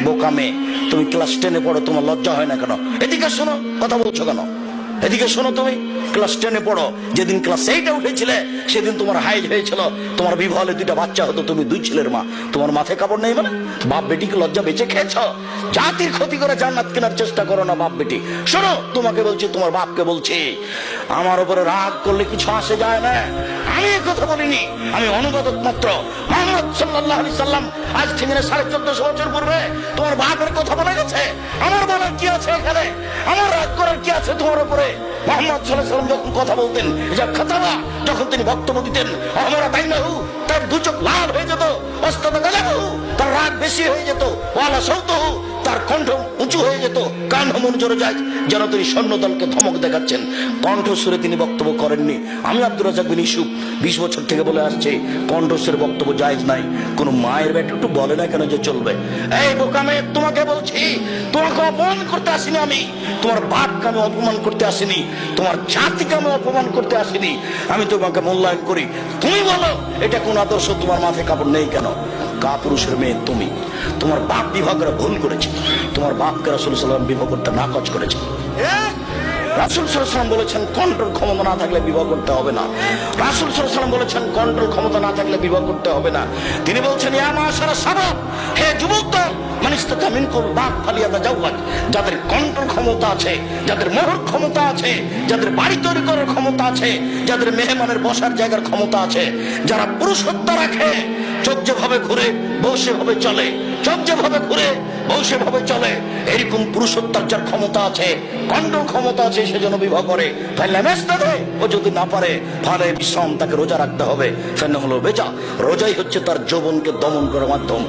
বোকা মেয়ে, তুমি ক্লাস 10-এ পড়ো, তোমার লজ্জা হয় না কেন? এদিকে শোনো, কথা বলছো কেন? এদিকে শোনো, তুমি ক্লাস 10-এ পড়ো, যেদিন ক্লাস 8-এ উঠেছিলে সেদিন তোমার হাইজ হয়েছিল, তোমার বিবাহে 2টা বাচ্চা হতো, তুমি 2 ছেলের মা, তোমার মাথায় কাপড় নেই মানে? বাপ বেটিকে লজ্জা বেঁচে খেয়েছ? জাতির ক্ষতি করে জান্নাত কেনার চেষ্টা করো না বাপ বেটি। শোনো, তোমাকে বলছি, তোমার বাপকে বলছি, আমার উপরে রাগ করলে কিছু আসে যায় না। আমি এই কথা বলিনি, আমি অনুবাদক মাত্র। মুহাম্মদ সাল্লাল্লাহু আলাইহি সাল্লাম আজ থেকে 1450 বছর পূর্বে তোমার বাপের কথা বলে গেছে। আমার বলার কি আছে এখানে? আমার রাগ করার কি আছে তোমার উপরে? মুহাম্মদ সাল্লাল্লাহু আলাইহি সাল্লাম যখন কথা বলতেন, খাতাবা, যখন তিনি বক্তব্য দিতেন, আমরা বাইনাহু, তার 2 চোখ লাল হয়ে যেত, ওয়াস্তাদা গালাহু, তার রাগ বেশি হয়ে যেত, ওয়ালা সাউতুহু, তার কণ্ঠ উঁচু হয়ে যেত, কান মন জোরে যায়, যেন তিনি সৈন্যদলকে ধমক দেখাচ্ছেন। কণ্ঠস্বরে তিনি বক্তব্য করেননি। আমি আব্দুর রাজ্জাক বিন ইউসুফ 20 বছর থেকে বলে আসছে, কণ্ঠস্বরে বক্তব্য জায়েজ নাই। কোন মায়ের বেটা একটু বলে না কেন যে চলবে? এই বোকা মেয়ে, তোমাকে বলছি, তোমাকে অপমান করতে আসিনি আমি, তোমার বাপকে আমি অপমান করতে আসিনি, তোমার জাতিকে আমি অপমান করতে আসিনি, আমি তোমাকে মূল্যায়ন করি। তুমি বলো এটা কোন আদর্শ? তোমার মাথায় কাপড় নেই কেন? কাপুরুষের মেয়ে তুমি। তোমার বাপ বিবাহ করে ভুল করেছে, তোমার বাপকে রাসূল সাল্লাল্লাহু আলাইহি ওয়াসাল্লাম বিবাহ করতে নাকচ করেছে। রাসূল সাল্লাল্লাহু আলাইহি ওয়াসাল্লাম বলেছেন কন্ট্রোল ক্ষমতা না থাকলে বিবাহ করতে হবে না। রাসূল সাল্লাল্লাহু আলাইহি ওয়াসাল্লাম বলেছেন কন্ট্রোল ক্ষমতা না থাকলে বিবাহ করতে হবে না। তিনি বলছেন, ইয়া মাশারা শাবাব, হে যুবকদল, মান ইসতাতা মিনকুম বাক ফালিয়াতাজাওয়াজ, যাদের কন্ট্রোল ক্ষমতা আছে, যাদের মোহর ক্ষমতা আছে, যাদের বাড়ি তৈরি করার ক্ষমতা আছে, যাদের মেহমানের বসার জায়গার ক্ষমতা আছে, যারা পুরুষত্ব রাখে, চোখ যেভাবে ঘুরে বউ সেভাবে চলে, চোখ যেভাবে ঘুরে বউ সেভাবে চলে, এরকম পুরুষত্বের যার ক্ষমতা আছে, কন্ট্রোল ক্ষমতা আছে, সেজন্য বিবাহ করে। ও যদি না পারে, ফালে বিশ্রাম, তাকে রোজা রাখতে হবে। ফেন হলো বেজা, রোজাই হচ্ছে তার যৌবনকে দমন করার মাধ্যম।